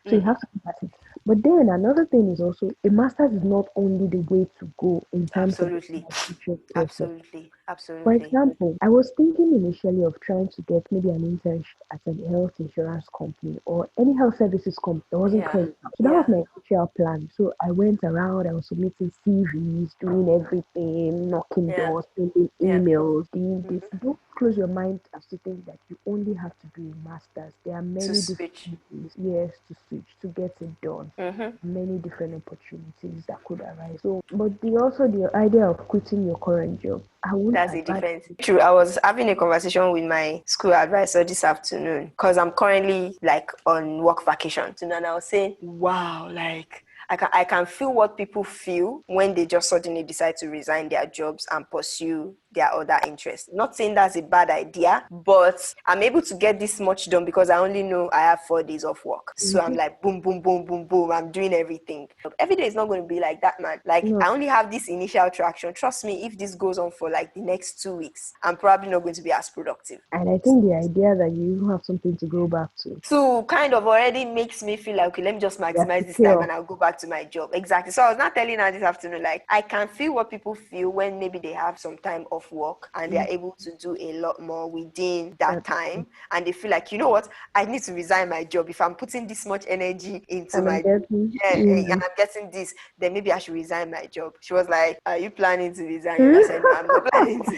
So you have to keep at it. But then another thing is also a master's is not only the way to go in terms of Absolutely. the future process. Absolutely. For Absolutely. example, I was thinking initially of trying to get maybe an internship at a health insurance company or any health services company that wasn't Yeah. clinical. So that was Yeah. my initial plan. So I went around, I was submitting CVs, doing everything, knocking Yeah. doors, sending Yeah. emails, doing this. Don't close your mind as to think that you only have to do a master's. There are To many different switch. ways, yes, to switch, to get it done, Mm-hmm. many different opportunities that could arise. So, but the idea of quitting your current job, I won't That's a advise. difference. True. I was having a conversation with my school advisor this afternoon because I'm currently like on work vacation. And I was saying, wow, like I can feel what people feel when they just suddenly decide to resign their jobs and pursue their other interests. Not saying that's a bad idea, but I'm able to get this much done because I only know I have 4 days of work. So I'm Mhm. like boom, boom, boom, boom, boom. I'm doing everything. Every day is not going to be like that, man. Like No, I only have this initial traction. Trust me, if this goes on for like the next 2 weeks, I'm probably not going to be as productive. and I think the idea that you have something to go back to, So kind of already makes me feel like, okay, let me just you're maximize this time secure. and I'll go back to my job. Exactly. So I was not telling her this afternoon, like I can feel what people feel when maybe they have some time off work and they are Mm, able to do a lot more within that that- time. And they feel like, you know what, I need to resign my job. If I'm putting this much energy into And I'm my getting, yeah, yeah. and I'm getting this, then maybe I should resign my job. She was like, are you planning to resign? I said, no, I'm not planning to.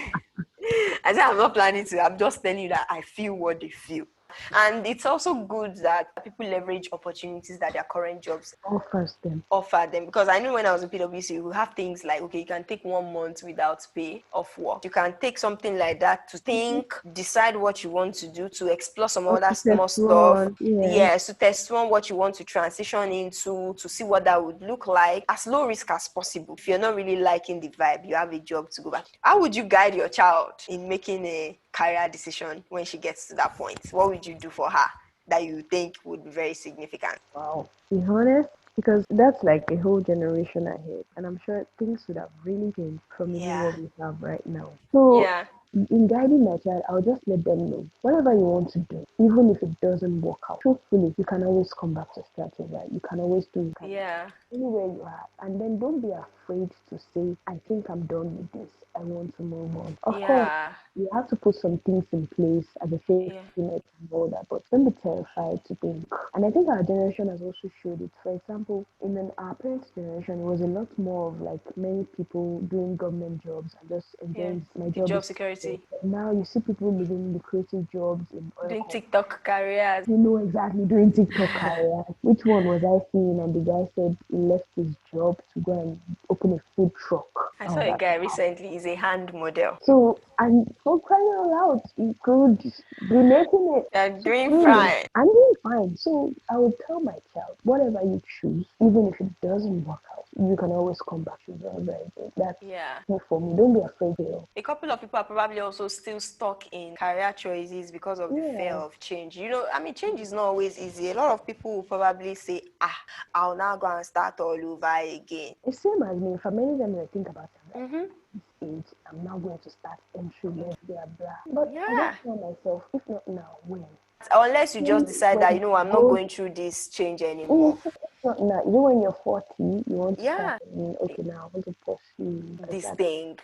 I said, I'm not planning to. I'm just telling you that I feel what they feel. And it's also good that people leverage opportunities that their current jobs offer them. Because I know when I was in PwC, you have things like, okay, you can take 1 month without pay off work. You can take something like that to think, decide what you want to do, to explore some other small stuff. Yes, to test on what you want to transition into, to see what that would look like as low risk as possible. If you're not really liking the vibe, you have a job to go back. How would you guide your child in making a career decision when she gets to that point? What would you do for her that you think would be very significant? Wow. Be honest, because that's like a whole generation ahead, and I'm sure things would have really changed from even what we have right now. So, in guiding my child, I'll just let them know whatever you want to do, even if it doesn't work out. Truthfully, you can always come back to start over. You can always do it. Anywhere you are, and then don't be afraid to say, I think I'm done with this. I want to move on. Of course, you have to put some things in place as a safety net and all that, but don't be terrified to think. And I think our generation has also showed it. For example, in our parents' generation, it was a lot more of like many people doing government jobs and just enjoying my job security. Now you see people living lucrative jobs in oil doing TikTok careers. You know exactly doing TikTok careers. Which one was I seeing? And the guy said he left his job to go and open a food truck. I saw a guy recently, he's a hand model. So, and for crying out loud, he could be making it. They're doing fine. I'm doing fine. So I would tell my child, whatever you choose, even if it doesn't work out, you can always come back to very, very good. That's good for me. Don't be afraid to. A couple of people are probably also still stuck in career choices because of the fear of change. You know, I mean, change is not always easy. A lot of people will probably say, I'll now go and start all over again. It's same as me. For many of them, I think about it. Age, I'm now going to start entry level, blah blah. But I just tell myself, if not now, when? Unless you just decide that, I'm not going through this change anymore. Not now. You know, when you're 40, you want to start saying, okay, now I want to pursue this thing.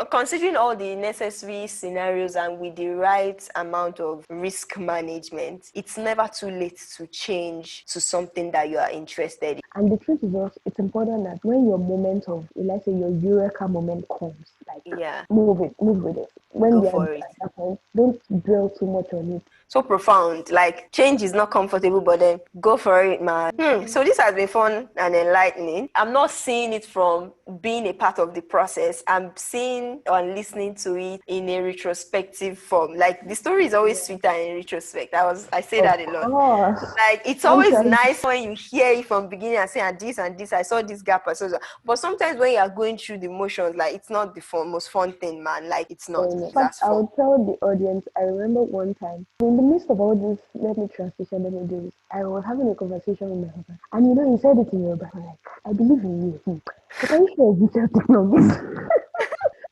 Considering all the necessary scenarios and with the right amount of risk management, it's never too late to change to something that you are interested in. And the truth is also, it's important that when your moment of, let's say your eureka moment comes, like move with it. When go for it. At that point, don't dwell too much on it. So profound. Like, change is not comfortable, but then go for it, man. So this has been fun and enlightening. I'm not seeing it from being a part of the process. I'm seeing and listening to it in a retrospective form. Like, the story is always sweeter in retrospect. I say that a lot. Like, it's always nice when you hear it from beginning and say, and this, I saw this gap. But sometimes when you are going through the motions, like, it's not the most fun thing, man. Like, it's not. But I would tell the audience, I remember one time, in the midst of all this, let me do this. I was having a conversation with my husband, and he said it in Yoruba, like, I believe in you. But are you sure it's digital technologies?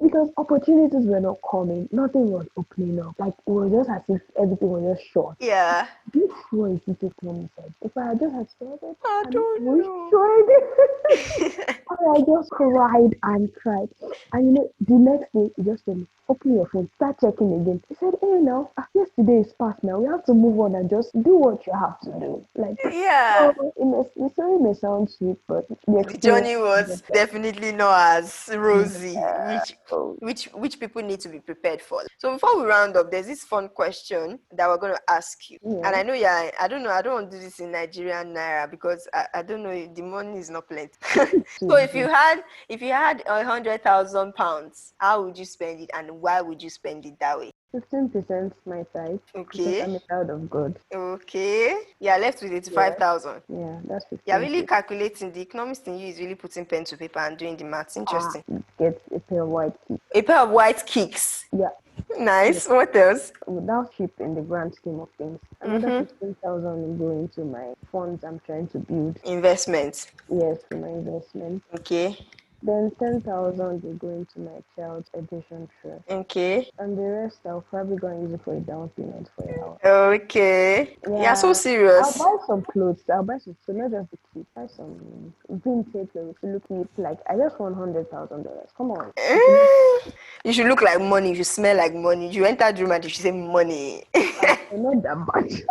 Because opportunities were not coming, nothing was opening up. Like, it was just as if everything was just short. This was digital technology. If I had just had said it, I don't know. I just cried and cried. And the next day, he just told me, open your phone, start checking again. He said, hey, now, yesterday is past now. We have to move on and just do what you have to do. Like, the story may sound sweet, but the journey was definitely not as rosy, which people need to be prepared for. So before we round up, there's this fun question that we're going to ask you. And I know, I don't want to do this in Nigerian Naira because I don't know, the money is not plenty. So if you had £100,000, how would you spend it and why would you spend it that way? 15% my side. Okay. I'm a child of God. Okay. Yeah, left with 85,000. Yeah, that's 15. You're really calculating. The economist in you is really putting pen to paper and doing the maths. Interesting. Get a pair of white kicks. A pair of white kicks. Yeah. Nice. What else? Without cheap in the grand scheme of things. Another 15,000 will go into my funds I'm trying to build. Investments. Yes, my investment. Okay. Then 10,000 will go into my child's education trust. Okay. And the rest I'll probably go and use it for a down payment for a house. Okay. Yeah, so serious. I'll buy some clothes. Not just the kids. Buy some vintage clothes to look neat. Like, I just want $100,000. Come on. You should look like money. You should smell like money. You enter the room and you should say money. Not that much.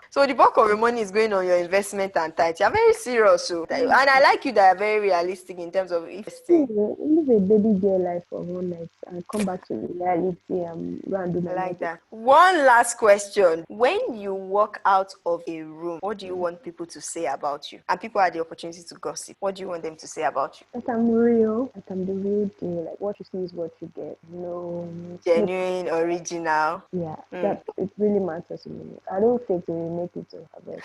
So the bulk of your money is going on your investment and tithe. You're very serious, so and I like you that are very realistic in terms of investing. Live a baby girl life for one night and come back to reality and go and do I my like magic. that. One last question. When you walk out of a room, what do you want people to say about you? And people had the opportunity to gossip. What do you want them to say about you? Like I'm real, like I'm the real deal. Like what you see is what you get. No, no, Genuine, original. yeah, that it really matters to me. I don't fake to make it to her, but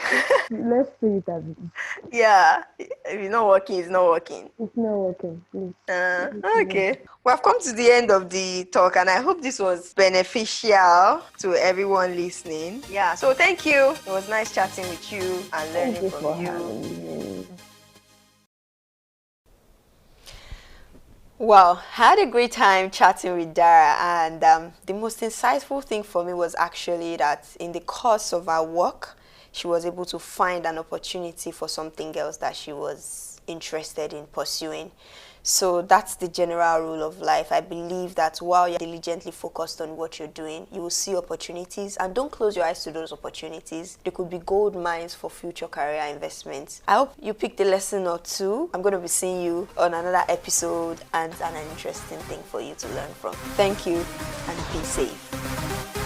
let's see it as it is. Yeah. If it's not working, it's not working. It's not working, please. It's not. Okay. We have come to the end of the talk, and I hope this was beneficial to everyone listening. Yeah. So thank you. It was nice chatting with you and Thank learning you from for you. having me. Well, I had a great time chatting with Dara, and the most insightful thing for me was actually that in the course of our work, she was able to find an opportunity for something else that she was interested in pursuing. So that's the general rule of life. I believe that while you're diligently focused on what you're doing, you will see opportunities, and don't close your eyes to those opportunities. They could be gold mines for future career investments. I hope you picked a lesson or two. I'm going to be seeing you on another episode and an interesting thing for you to learn from. Thank you and be safe.